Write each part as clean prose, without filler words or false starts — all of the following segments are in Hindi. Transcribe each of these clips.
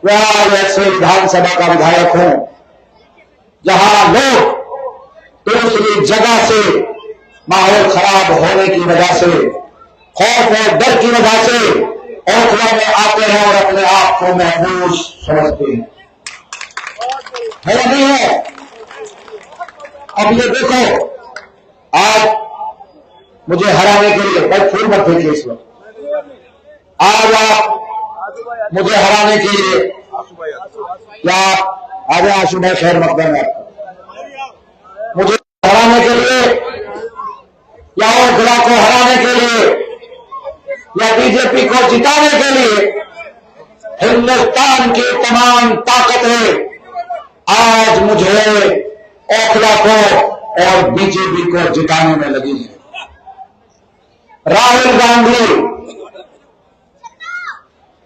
वे आज ऐसे विधानसभा का विधायक हूं जहां लोग दूसरी जगह से माहौल खराब होने की वजह से, खौफ और डर की वजह से ओखला में आते हैं और अपने आप को महफूज समझते हैं। है या नहीं है? अब ये देखो, आज मुझे हराने के लिए, भाई फूल मत फेंकिए इस वक्त, आज आप मुझे हराने के लिए क्या आज आशु भाई खैर मकदम है, मुझे हराने के लिए या ओखला को हराने के लिए या बीजेपी को जिताने के लिए हिंदुस्तान की तमाम ताकतें आज मुझे ओखला को और बीजेपी को जिताने में लगी है। राहुल गांधी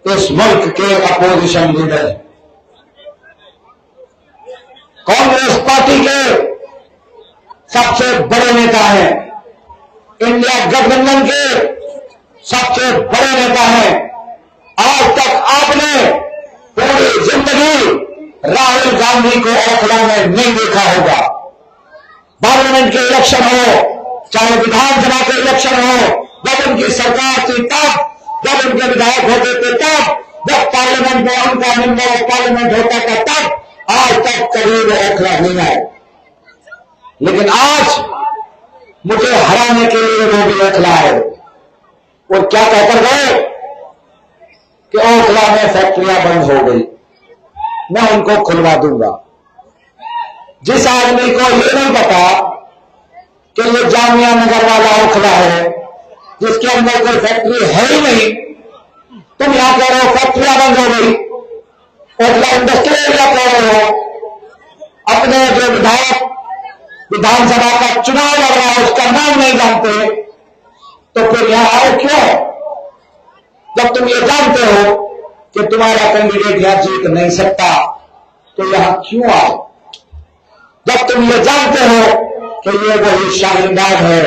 इस मुल्क के अपोजिशन लीडर हैं, कांग्रेस पार्टी के सबसे बड़े नेता हैं, इंडिया गठबंधन के सबसे बड़े नेता हैं। आज तक आपने पूरी जिंदगी राहुल गांधी को ओखला में नहीं देखा होगा। पार्लियामेंट के इलेक्शन हो, चाहे विधानसभा के इलेक्शन हो, जब उनकी सरकार थी तब, जब उनके विधायक होते थे तब, जब पार्लियामेंट में उनका मेंबर ऑफ पार्लियामेंट होता था तब, आज तक कभी वो ओखला नहीं आए। लेकिन आज मुझे हराने के लिए वो भी ओखला आए और क्या कहकर गए कि ओखला में फैक्ट्रियां बंद हो गई, मैं उनको खुलवा दूंगा। जिस आदमी को ये नहीं पता कि ये जामिया नगर वाला ओखला है जिसके अंदर कोई फैक्ट्री है ही नहीं, तुम यहां कह रहे हो फैक्ट्रियां बंद हो गई, ओखला इंडस्ट्रियल एरिया कह रहे हो। अपने जो विधायक विधानसभा का चुनाव लड़ रहा है उसका नाम नहीं जानते, तो फिर यहां आओ क्यों? जब तुम ये जानते हो कि तुम्हारा कैंडिडेट यहां जीत नहीं सकता तो यहां क्यों आओ? जब तुम ये जानते हो कि ये वही शाहीन बाग है,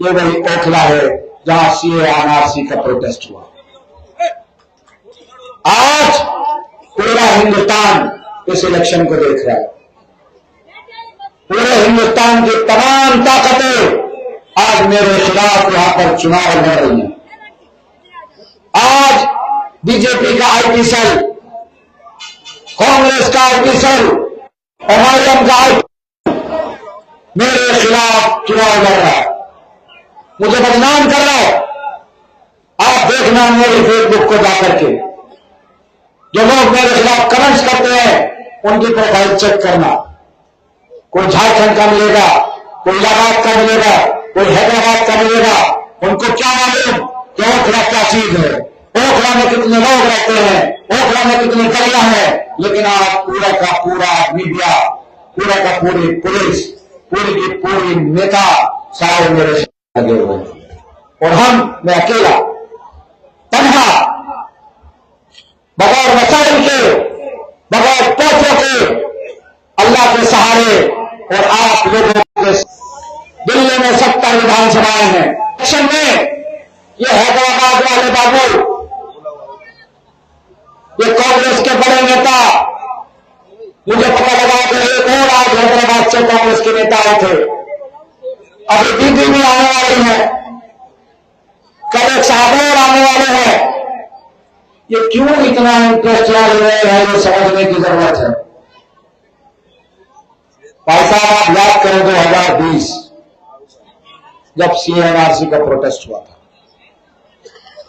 ये वही ओखला है जहां सीए एनआरसी का प्रोटेस्ट हुआ। आज पूरा हिंदुस्तान इस इलेक्शन को देख रहा है, पूरे हिंदुस्तान की तमाम ताकतें आज मेरे खिलाफ यहां पर चुनाव लड़ रही हैं। आज बीजेपी का आईटी सेल, कांग्रेस का आईटी सेल, एमआईएम का आईटी मेरे खिलाफ चुनाव लड़ रहा है, मुझे बदनाम कर रहा है। आप देखना मेरी फेसबुक को जाकर के जो लोग मेरे खिलाफ कमेंट्स करते हैं उनकी प्रोफाइल चेक करना। कोई झारखंड का मिलेगा, कोई इलाहाबाद का मिलेगा, कोई हैदराबाद का मिलेगा। उनको क्या मालूम कि ओखला क्या चीज है, ओखला में कितने लोग रहते हैं, ओखला में कितनी गलियां हैं। लेकिन आज पूरा का पूरा मीडिया, पूरा का पूरी पुलिस, पूरी की पूरी नेता सारे मेरे साथ लगे हुए हैं और मैं अकेला तन्हा, बगैर वसाइल के, बगैर पैसों के, अल्लाह के सहारे और आप लोगों के। दिल्ली में 70 विधानसभाएं हैं। इलेक्शन में ये हैदराबाद वाले बाबू, ये कांग्रेस के बड़े नेता, मुझे पता लगा कि एक और आज हैदराबाद से कांग्रेस के नेता आए थे, अभी दीदी भी आने वाली है, कल एक साहब और आने वाले हैं। ये क्यों इतना इंटरेस्ट ला रहे हैं, ये समझने की जरूरत है। भाई साहब आप याद करें 2020 जब सीएनआरसी का प्रोटेस्ट हुआ था,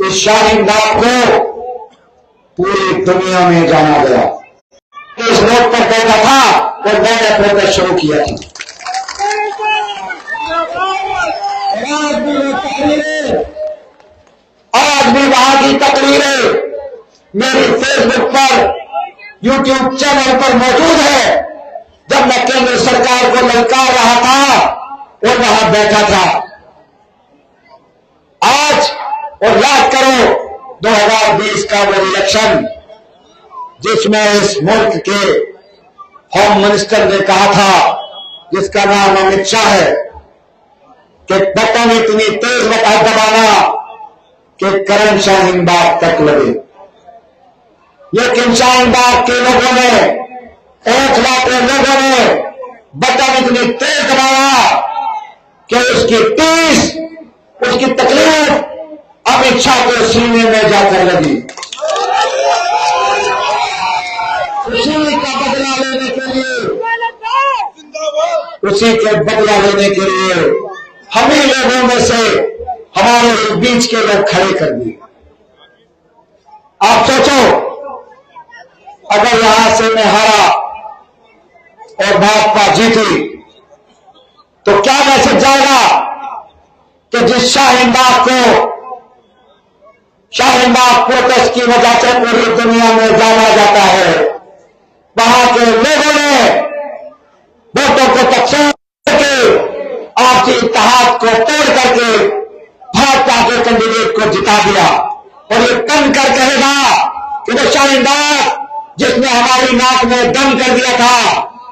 इस शाहीन बाग को पूरी दुनिया में जाना गया। इस रोड पर बैठा था और मैंने प्रोटेस्ट शुरू किया था। आज भी वहां की तकरीरें मेरी फेसबुक पर, यूट्यूब चैनल पर मौजूद है, जब मैं केंद्र सरकार को ललकार रहा था और वहां बैठा था। आज और याद करो 2020 का वो इलेक्शन जिसमें इस मुल्क के होम मिनिस्टर ने कहा था, जिसका नाम अमित शाह है, कि बटन इतनी तेज बता दबाना कि करंट शाहीन बाग तक लगे। लेकिन शाहीन बाग के लोगों ने, 1 लाख के लोगों ने बटन इतनी तेज दबाया कि उसकी टीस, उसकी तकलीफ अमित शाह के सीने में जाकर लगी। उसी का बदला लेने के लिए, उसी के बदला लेने के लिए हम ही लोगों में से हमारे बीच के लोग खड़े कर दिए। आप सोचो, अगर यहां से मैं हारा और भाजपा जीती तो क्या मैसेज जाएगा कि जिस शाहीन बाग प्रोटेस्ट की वजह से पूरी दुनिया में जाना जाता है, वहां के लोगों ने वोटों को तकसीम करके आपसी इत्तेहाद को तोड़ करके भाजपा के कैंडिडेट को जिता दिया। और ये तन कर कहेगा कि वो शाहीन बाग जिसने हमारी नाक में दम कर दिया था,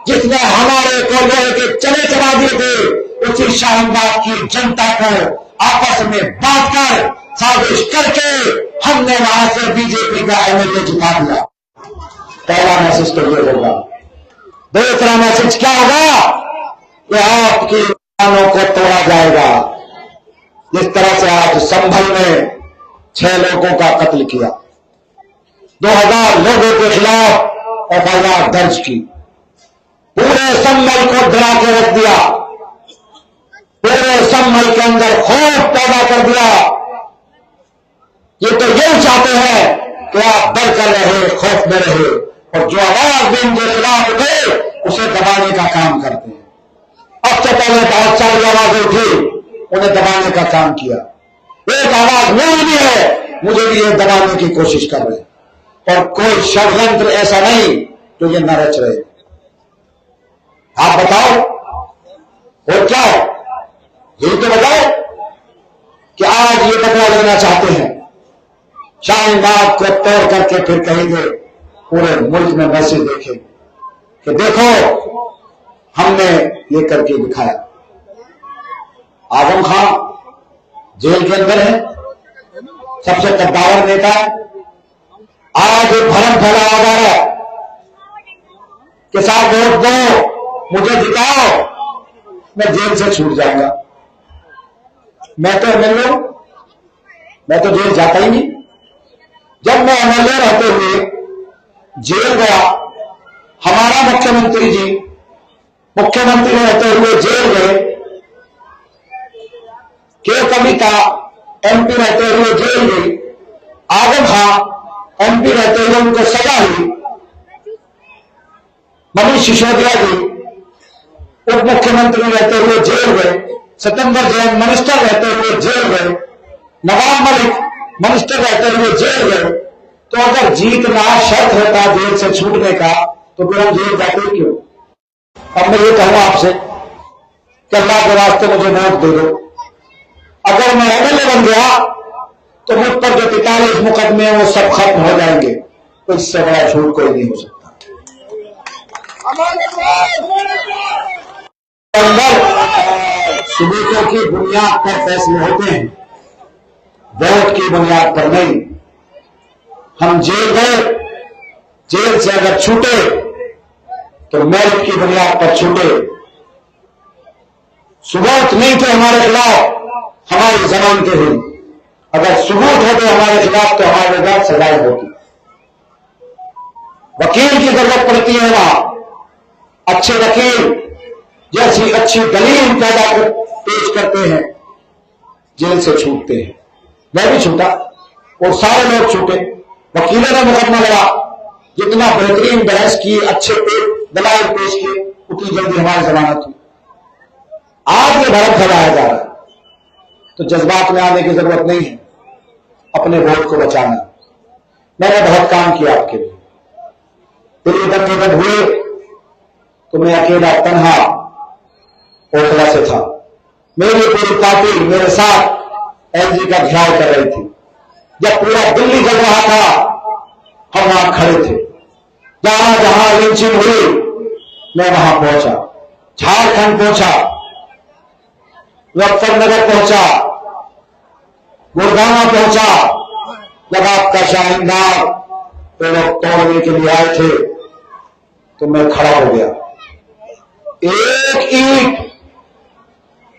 जिसने हमारे को लोहे के चले चला दिए थे, उसी शाहीन बाग की जनता को आपस में बांटकर साजिश करके हमने वहां से बीजेपी का एमएलए जिता दिया। पहला मैसेज तो ये होगा। दूसरा मैसेज क्या होगा कि आपकी ईमानों को तोड़ा जाएगा। जिस तरह से आज संभल में 6 लोगों का कत्ल किया, 2000 लोगों के खिलाफ एफआईआर दर्ज की, पूरे संभल को डरा के रख दिया, पूरे संभल के अंदर खौफ पैदा कर दिया। ये तो यही चाहते हैं कि आप डर कर रहे, खौफ में रहे, और जो आवाज भी इनके खिलाफ उठे उसे दबाने का काम करते हैं। अब से पहले बहुत सारी आवाजें उठी, उन्हें दबाने का काम किया। एक आवाज मेरी भी है, मुझे भी ये दबाने की कोशिश कर रहे हैं, और कोई षड्यंत्र ऐसा नहीं जो ये न रच रहे। आप बताओ और क्या है? यही तो बताओ कि आज ये बदला लेना चाहते हैं, शाहीन बाग को तोड़ करके फिर कहेंगे पूरे मुल्क में मैसेज देखें कि देखो हमने ये करके दिखाया। आजम खान जेल के अंदर है, सबसे कद्दावर नेता है। आज भरम फैलाया जा रहा है कि साहब वोट दो, मुझे जिताओ, मैं जेल से छूट जाऊंगा। मैं तो एमएलए हूं, मैं तो जेल जाता ही नहीं। जब मैं एमएलए रहते हुए जेल गया, हमारा मुख्यमंत्री जी मुख्यमंत्री रहते हुए जेल गए, के कविता एमपी रहते हुए जेल गई, आजम खां एमपी रहते हुए उनको सजा हुई, मनीष सिसोदिया जी उप मुख्यमंत्री रहते हुए जेल गए, सत्येंद्र जैन मिनिस्टर रहते हुए जेल गए, नवाब मलिक मिनिस्टर रहते हुए जेल गए। तो अगर जीतना शर्त होता जेल से छूटने का तो फिर हम जेल जाते क्यों? अब मैं ये कहूं आपसे कि अल्लाह के वास्ते मुझे वोट दे दो। अगर मैं एमएलए बन गया तो मुझ पर जो 43 मुकदमे हैं वो सब खत्म हो जाएंगे। तो इससे बड़ा झूठ कोई नहीं हो सकता। अंदर सबूतों की बुनियाद पर फैसले होते हैं, वोट की बुनियाद पर नहीं। हम जेल गए, जेल से अगर छूटे तो मेरिट की बुनियाद पर छूटे। सबूत नहीं थे हमारे खिलाफ, हमारी जमानतें हुई। अगर सबूत होते हमारे खिलाफ तो हमारे बाद सजाएं होती। वकील की जरूरत पड़ती है वहां। अच्छे वकील जैसी अच्छी दलील पैदा पेश करते हैं, जेल से छूटते हैं। मैं भी छूटा और सारे लोग छूटे। वकीलों ने मुकदमा लड़ा, जितना बेहतरीन बहस की, अच्छे दलाल पेश किए, उतनी जल्दी हमारी जमानत हुई। आज ये भरम फैलाया जा रहा है, तो जज्बात में आने की जरूरत नहीं है। अपने वोट को बचाना। मैंने बहुत काम किया आपके लिए। फिर इधर उधर हुए तो मैं अकेला तन्हा ओखला से था। मेरी पूरी पार्टी मेरे साथ एलजी का घेराव कर रही थी। जब पूरा दिल्ली जल रहा था हम वहां खड़े थे। जहां जहां लिंचिंग हुई मैं वहां पहुंचा, झारखंड पहुंचा, मुजफ्फरनगर पहुंचा, गुड़गांव पहुंचा। जब आपका शाहीन बाग तो लोग तोड़ने के लिए आए थे तो मैं खड़ा हो गया। एक ईंट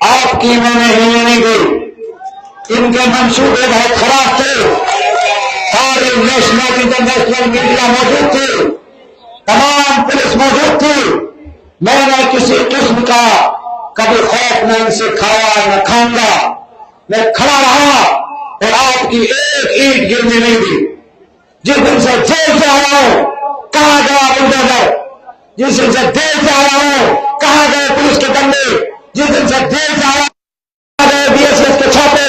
आपकी मैंने हिलने नहीं दी। इनके मंसूबे बहुत खराब थे। सारे नेशनल इंटरनेशनल मीडिया मौजूद थी, तमाम पुलिस मौजूद थी। मैंने किसी किस्म का कभी खौफ न इनसे खाया न खाऊंगा। मैं खड़ा रहा और आपकी एक ईंट गिरने नहीं दी। जिस दिन से जेल से आया हूं, कहां गया बुलडोजर? जिस दिन से जेल से आया हूं, कहां गए पुलिस के डंडे? जिस दिन से जेल से आया गए बीएसएफ के छापे?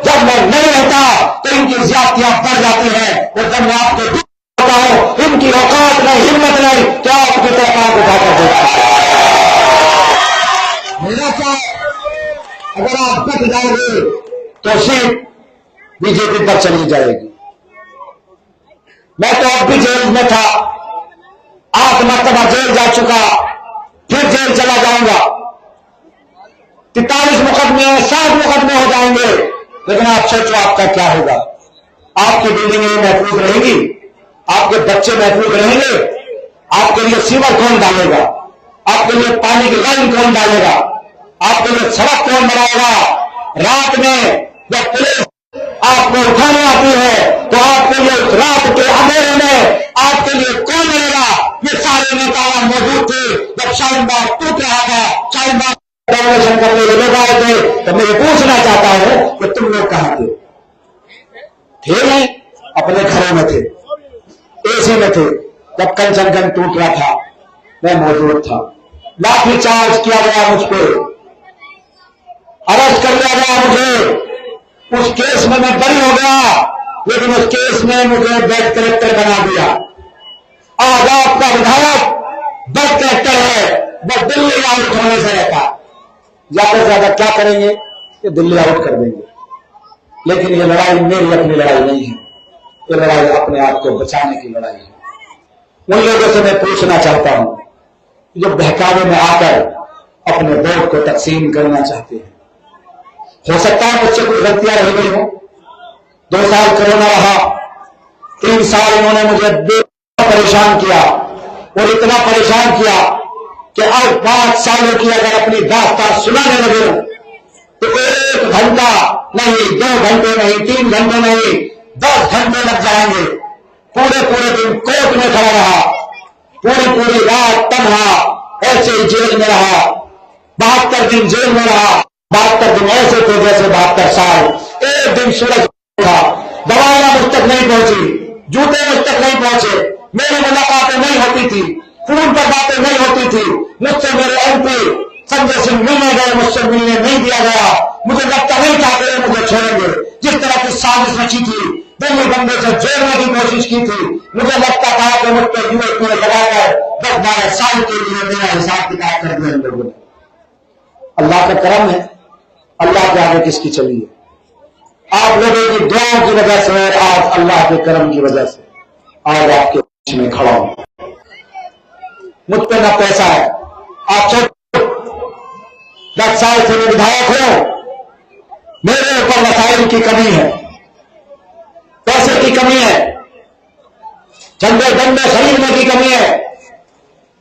जब मैं नहीं रहता तो इनकी ज्यादतियां बढ़ जाती हैं। और जब मैं आपको होता हूं, इनकी औकात नहीं, हिम्मत नहीं क्या आपकी तरफ आंख उठाकर देखता। मेरा क्या, अगर आप बच जाएंगे तो सीट बीजेपी पर चली जाएगी। मैं तो अब भी जेल में था, 8 मरतबा जेल जा चुका, फिर जेल चला जाऊंगा। 43 मुकदमे, 60 मुकदमे हो जाएंगे, लेकिन आप सोचो आपका क्या होगा। आपकी बिल्डिंगें महफूज रहेंगी, आपके बच्चे महफूज रहेंगे, आपके लिए सीवर कौन डालेगा, आपके लिए पानी की लाइन कौन डालेगा, आपके लिए सड़क कौन बनाएगा। रात में जब पुलिस आपको उठाने आती है तो आपके लिए उस रात के अंधेरे में आपके लिए कौन मिलेगा? ये सारे नेता मौजूद थे जब शाहीनबाग टूट रहा था। शाहीनबाग डेमोलेशन करने के लोग आए थे। तो मैं ये पूछना चाहता हूं कि तुम लोग कहां थे? थे नहीं, अपने घरों में थे, एसी में थे। जब कंचनगंज टूट रहा था मैं मौजूद था। लाठीचार्ज किया गया मुझ पर, अरेस्ट कर लिया गया मुझे। उस केस में मैं बरी हो गया, लेकिन उस केस में मुझे बेड कलेक्टर बना दिया। आज आपका विधायक बेड कलेक्टर है, वो दिल्ली आउट होने से रहता। ज्यादा से ज्यादा क्या करेंगे? ये दिल्ली आउट कर देंगे। लेकिन ये लड़ाई मेरी अपनी लड़ाई नहीं है, ये लड़ाई अपने आप को बचाने की लड़ाई है। उन लोगों से मैं पूछना चाहता हूं जो बहकावे में आकर अपने वोट को तकसीम करना चाहते हैं। हो सकता है मुझसे कुछ गलतियां रह गई हो। 2 साल कोरोना रहा, 3 साल इन्होंने मुझे परेशान किया और इतना परेशान किया कि अब 5 सालों की अगर अपनी दास्तान सुनाने लगे तो 1 घंटा नहीं, 2 घंटे नहीं, 3 घंटे नहीं, 10 घंटे लग जाएंगे। पूरे दिन कोर्ट में खड़ा रहा, पूरी रात तन्हा ऐसे ही जेल में रहा। 72 दिन जेल में रहा। 72 दिन ऐसे थे जैसे 72 साल। एक दिन सूरज था, दवाइयां मुझ तक नहीं पहुंची, जूते मुझ तक नहीं पहुंचे, मेरी मुलाकातें नहीं होती थी, फोन पर बातें नहीं होती थी। मुझसे मेरे एमपी संजय सिंह मिलने गए, मुझसे मिलने नहीं दिया गया। मुझे लगता नहीं था कि मुझे छोड़ेंगे। जिस तरह की साजिश रची थी, दिल्ली बंदे से जोड़ने की कोशिश की थी, मुझे लगता था कि मुझ पर यूएस में लगाकर 10-12 साल के लिए मेरा हिसाब किताब कर दिया इन लोगों ने। अल्लाह का करम है, अल्लाह के आगे किसकी चली है? आप लोगों की दुआओं की वजह से, आज अल्लाह के करम की वजह से आज आपके बीच में खड़ा हूं। मुझ पे ना पैसा है। आप 10 साल से मैं विधायक हूं, मेरे ऊपर वसाइल की कमी है, पैसे की कमी है, झंडे डंडे खरीदने की कमी है।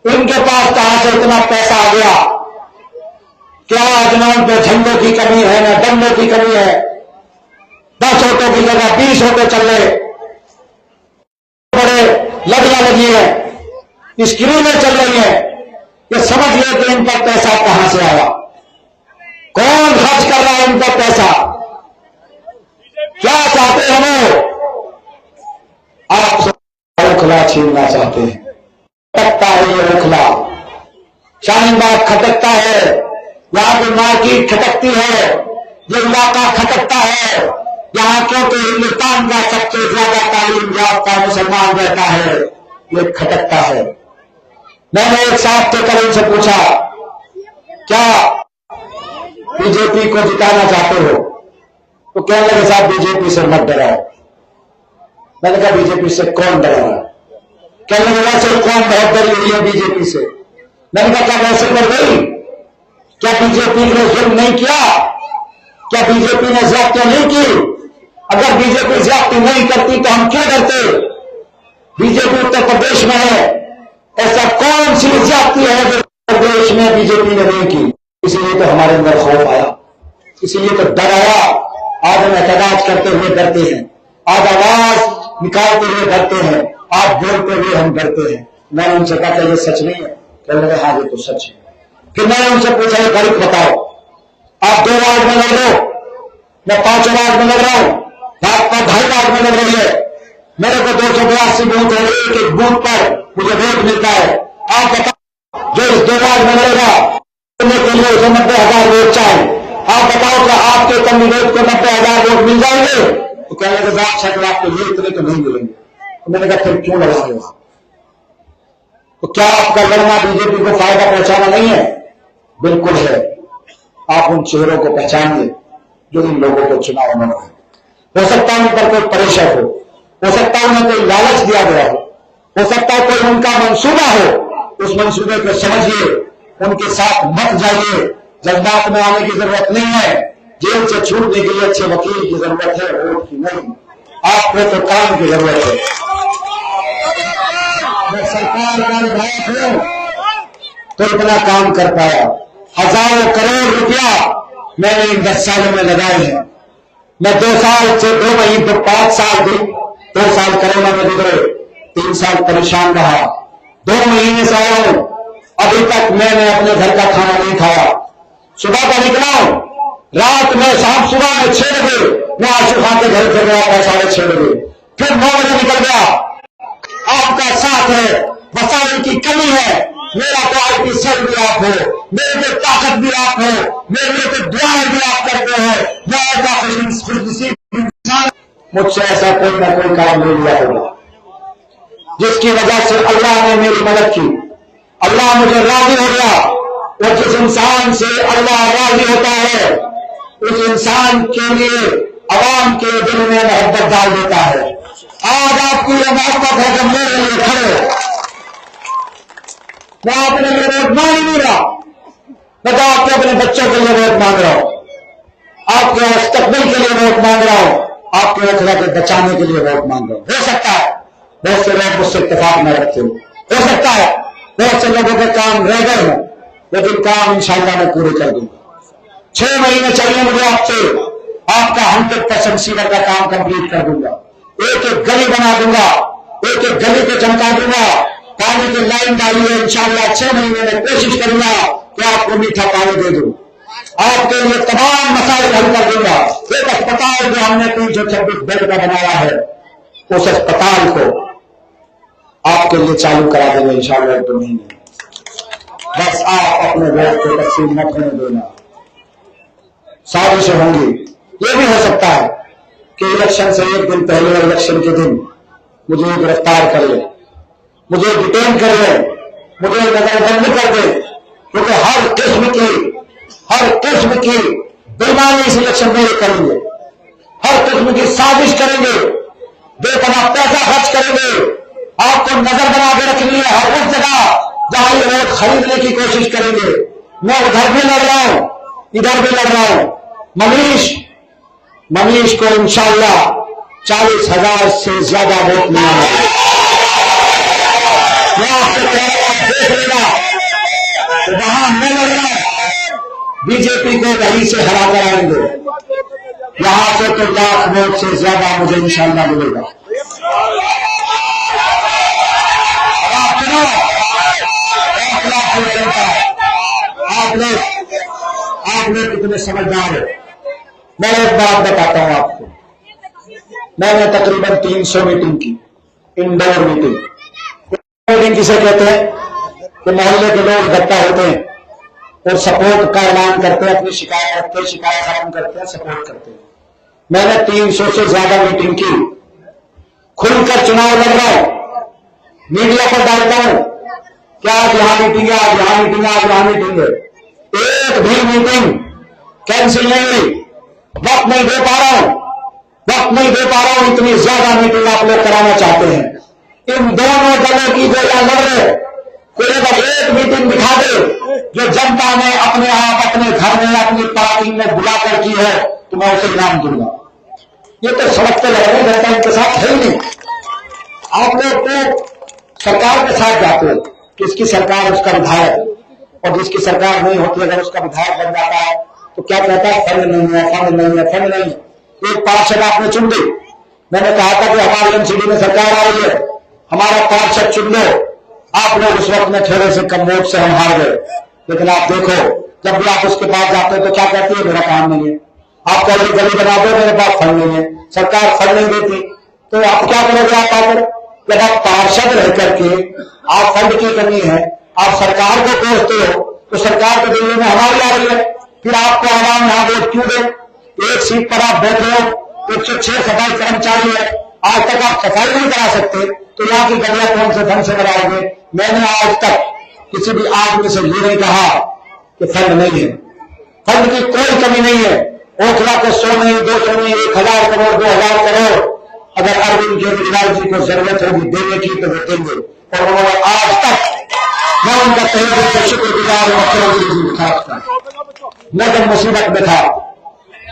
उनके पास कहां से इतना पैसा आ गया? क्या आज ना उन पे झंडों की कमी है, ना डंडों की कमी है। 10 ऑटो की जगह 20 ऑटो चल रहे, बड़े लड़ियां लगी है, स्क्रीनें चल रही है। ये समझ ले कि इन पर पैसा कहां से आया, कौन खर्च कर रहा है इन पर पैसा, क्या चाहते हैं वो? आप ओखला छीनना चाहते हैं। खटकता है ये ओखला, शाहीनबाग खटकता है, यहां की मार्केट खटकती है, ये इलाका खटकता है। यहां क्योंकि हिंदुस्तान का सबसे ज्यादा तालीम याफ्ता मुसलमान रहता है, ये खटकता है। मैंने एक साहब से कल उनसे पूछा, क्या बीजेपी को जिताना चाहते हो? तो कहने लगे साहब बीजेपी से मत डराओ। मैंने कहा बीजेपी से कौन डरा रहा है? कहने लगे वैसे कौन बहुत डरी हुई है बीजेपी से। मैंने कहा क्या वैसे डर गई? क्या बीजेपी ने जुल्म नहीं किया? क्या बीजेपी ने ज्यादती नहीं की? अगर बीजेपी ज्यादती नहीं करती तो हम क्यों डरते? बीजेपी उत्तर प्रदेश में है। ऐसा कौन सी ज्यादती है जो प्रदेश में बीजेपी ने नहीं की? इसीलिए तो हमारे अंदर खौफ आया, इसीलिए तो डर आया। आज हम एहतजाज करते हुए डरते हैं, आज आवाज निकालते हुए डरते हैं, आज बोलते हुए हम डरते हैं। मैंने उनसे कहा कि ये सच नहीं है। कहने लगे हाँ ये तो सच है। फिर मैंने उनसे पूछा ये गरीब बताओ, आप 2 वार्ड में लड़ रहे हो, मैं 5 वार्ड में लड़ रहा हूं, भाजपा 2.5 वार्ड में लड़ रही है, मेरे को 282 बूथ है, एक बूथ पर मुझे वोट मिलता है। आप बताओ जो इस 2 वार्ड में लड़ेगा के लिए उसे 90,000 वोट चाहिए, आप बताओ कि आपके कैंडिडेट को 90,000 वोट मिल जाएंगे? तो कहने लगे बात शायद आपको ये इतने तो नहीं मिलेंगे। तो मैंने कहा फिर क्यों लड़ाओगे वहां? तो क्या आपका लड़ना बीजेपी को फायदा पहुंचाना नहीं है? बिल्कुल है। आप उन चेहरों को पहचानिए जो इन लोगों को चुनाव में हो सकता है उन पर कोई प्रेशर हो सकता है उन्हें कोई लालच दिया गया हो सकता है कोई उनका मंसूबा हो। उस मंसूबे को समझिए, उनके साथ मत जाइए। जज्बात में आने की जरूरत नहीं है। जेल से छूटने के लिए अच्छे वकील की जरूरत है, वोट की नहीं। आपको तो काम की जरूरत है। मैं सरकार का विधायक हूं तो इतना काम कर पाया। हजारों करोड़ रुपया मैंने इन 10 सालों में लगाए हैं। मैं 2 साल से 2 महीने 5 साल 2 साल कोरोना में गुजरे, 3 साल परेशान रहा, 2 महीने से आया हूं, अभी तक मैंने अपने घर का खाना नहीं खाया। सुबह का निकला हूं, रात में शाम सुबह में 6 बजे मैं आशु खान के घर से गया था 6:30 बजे, फिर 9 बजे निकल गया। आपका साथ है, वसाइल की कमी है। मेरा तो आईटी सेल भी आप हो, मेरे पे ताकत भी आप हो, मेरे पे दुआएं भी आप करते हैं। मैं मुझसे ऐसा कोई ना कोई काम ले लिया होगा जिसकी वजह से अल्लाह ने मेरी मदद की, अल्लाह मुझे राजी हो गया। और जिस इंसान से अल्लाह राजी होता है उस इंसान के लिए अवाम के दिल में मोहब्बत डाल देता है। आज आपकी यह मोहब्बत है जब मेरे लिए खड़े, मैं अपने लिए वोट मांग नहीं रहा, मैं तो आपके अपने बच्चों के लिए वोट मांग रहा हूं, आपके मुस्तकबिल के लिए वोट मांग रहा हूं, आपके रखला के बचाने के लिए वोट मांग रहा हूं। हो सकता है बहुत से लोग मुझसे इत्तेफाक न रखते हो सकता है बहुत से लोगों के काम रह गए हों, लेकिन काम इंशाअल्लाह मैं पूरे कर दूंगा। 6 महीने चाहिए मुझे आपसे, आपका 100% सीवर का काम कंप्लीट कर दूंगा। एक एक गली बना दूंगा, एक एक गली को चमका दूंगा, पानी की लाइन डाली है। इंशाअल्लाह 6 महीने में कोशिश करूंगा कि आपको मीठा पानी दे दूं, आपके लिए तमाम मसाइल हल कर दूंगा। एक अस्पताल जो हमने 326 बेड का बनाया है, उस अस्पताल को आपके लिए चालू करा देंगे इंशाअल्लाह 2 महीने। बस आप अपने वोट को तकसीम मत होने देना। साजिशें होंगी, ये भी हो सकता है कि इलेक्शन से 1 दिन पहले, इलेक्शन के दिन मुझे गिरफ्तार कर ले, मुझे डिटेन कर ले, मुझे नजरबंद कर दे, क्योंकि हर किस्म की बेईमानी इस इलेक्शन में करेंगे, हर किस्म की साजिश करेंगे, बेपनाह पैसा खर्च करेंगे, आपको नजर बना के रखनी है हर उस जगह जहां ये वोट खरीदने की कोशिश करेंगे। मैं उधर भी लड़ रहा हूं, इधर भी लड़ रहा हूं। मनीष को इंशाअल्लाह 40,000 से ज्यादा वोट मिलेंगे। मैं आपसे कह रहा हूं, देख लेना, वहां मैं लड़ रहा हूं, बीजेपी को वहीं से हरा कर आएंगे। यहां से तो 1,00,000 वोट से ज्यादा मुझे इंशाअल्लाह मिलेगा। आप चुनो, 1,00,000 वोट जनता है। आप लोग कितने समझदार हो। मैं एक बात बताता हूं आपको, मैंने तकरीबन 300 मीटिंग की, इंडोर मीटिंग। मीटिंग किसे कहते हैं कि मोहल्ले के लोग इकट्ठा होते हैं और सपोर्ट का ऐलान करते हैं, अपनी शिकायत रखते हैं, शिकायत खत्म करते हैं, सपोर्ट करते हैं। मैंने 300 से ज्यादा मीटिंग की, खुलकर चुनाव लड़ रहा हूं, मीडिया पर डालता हूं कि आज यहां मीटिंग है, आज यहां मीटिंग है, आज यहां मीटिंग है। एक भी मीटिंग कैंसिल नहीं हुई। वक्त नहीं दे पा रहा हूं, इतनी ज्यादा मीटिंग आप लोग कराना चाहते हैं। इन दोनों दलों की जो यहां लड़ रहे, कोई अगर एक मीटिंग दिखा दे जो जनता ने अपने आप, अपने घर में, अपनी पार्टी में बुलाकर की है, तो मैं उसे इनाम दूंगा। ये तो सड़क पे लड़ रहे, जनता इनके साथ है ही नहीं। आप लोग तो सरकार के साथ जाते हो, किसकी सरकार उसका विधायक, और जिसकी सरकार नहीं होती अगर उसका विधायक बन जाता है तो क्या कहता है, फंड नहीं है, फंड नहीं है, फंड नहीं है। एक पार्षद आपने चुन दी, मैंने कहा था कि हमारी एमसीडी में सरकार आ रही है, हमारा पार्षद चुन लो। आप लोग उस वक्त में थोड़े से कम वोट से हम हार गए, लेकिन आप देखो जब भी आप उसके पास जाते हो तो क्या कहती है, मेरा काम नहीं है। आप कहोगे गली बना दो, मेरे पास फंड नहीं है, सरकार फंड नहीं देती, तो आप क्या करोगे? आप आकर जब आप पार्षद रह करके आप फंड की कमी है, आप सरकार को कोसते हो, तो सरकार के दिल्ली में हमारी आ रही है, फिर आपको आवाम यहाँ वोट क्यों दे? एक सीट पर आप बैठ रहे हो, 106 सफाई कर्मचारी है, आज तक आप सफाई नहीं करा सकते, तो यहाँ की गलियां कौन से ढंग से बनाओगे? मैंने आज तक किसी भी आदमी से ये नहीं कहा कि फंड नहीं है, फंड की कोई कमी नहीं है। ओखला को 100 नहीं, 200 नहीं, 1000 करोड़, 2000 करोड़ अगर अरविंद केजरीवाल जी को जरूरत होगी देने की तो वो देंगे, और उन्होंने आज तक, मैं उनका तहे दिल से शुक्रगुजार हूं, मुख्यमंत्री जी खासकर। मैं जब मुसीबत में था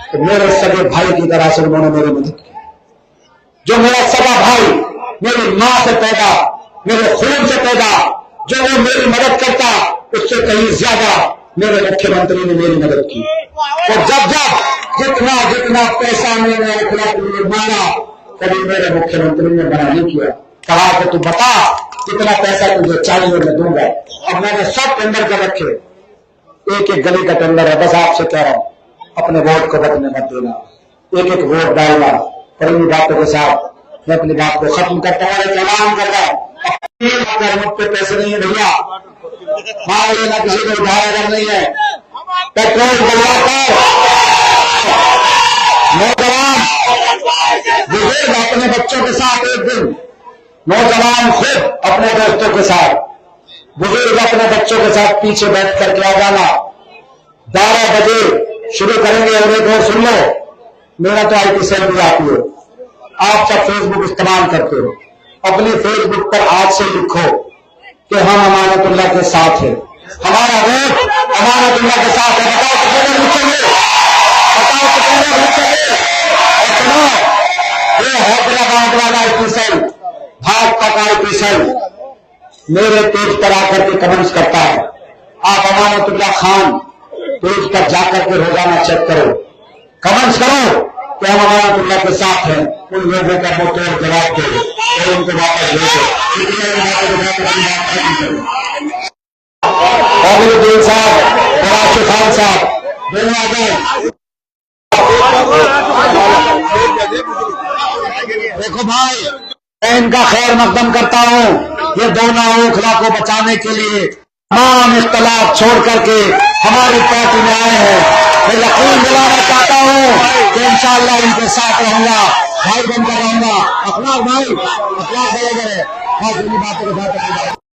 तो मेरे सगे भाई की तरह से उन्होंने मेरी मदद की। जो मेरा सगा भाई मेरी मां से पैदा, मेरे खून से पैदा, जो वो मेरी मदद करता, उससे कहीं ज्यादा मेरे मुख्यमंत्री ने मेरी मदद की। और जब जब जितना जितना पैसा मैंने मांगा, कभी मेरे मुख्यमंत्री ने मना नहीं किया, कहा कि तू बता कितना पैसा तुझे चाहिए मैं दूंगा। अब मैंने सब टेंडर कर रखे, एक एक गली का टेंडर है। बस आपसे कह रहा हूं, अपने वोट को बदलने मत देना, एक एक वोट डालना। और इन बातों के साथ मैं अपनी बात को खत्म करता हूं, एक ऐलान करता हूं, मुझ पे पैसे नहीं है भैया, मांग लेना, किसी को उधार अगर नहीं है। पेट्रोल डलवाकर नौजवान बुजुर्ग अपने बच्चों के साथ, एक दिन नौजवान खुद अपने दोस्तों के साथ, बुजुर्ग अपने बच्चों के साथ पीछे बैठ करके आ जाना। 12 बजे शुरू करेंगे, और एक और सुन लो, मेरा तो आईटी सेल भी आती है, आप सब फेसबुक इस्तेमाल करते हो, अपनी फेसबुक पर आज से लिखो कि हम अमानतुल्लाह के साथ हैं, हमारा वोट अमानतुल्लाह के साथ है। बताओ कितने लोग लिखेंगे? बताओ कितने लोग लिखेंगे? और सुनो, ये हैदराबाद वाला आईटी सेल, भाजपा का आईटी सेल मेरे पेज पर आकर के कमेंट्स करता है। आप अमानतुल्लाह खान पेज पर जाकर के रोजाना चेक करो, कमेंट्स करो कि हम अमानतुल्लाह के साथ हैं। उन लोगों का मुंह तोड़ जवाब दो और उनको वापस भेजो। काबिल साहब, राशिद खान साहब, देखो भाई, मैं इनका खैर मकदम करता हूँ। ये दोनों ओखला को बचाने के लिए तमाम इख्तलाफ छोड़ करके हमारी पार्टी में आए हैं। मैं यकीन दिलाना चाहता हूँ कि इंशाअल्लाह इनके साथ रहूंगा, भाई बनकर रहूंगा। अखलाक भाई, अखलाक बराबर है, बातों के साथ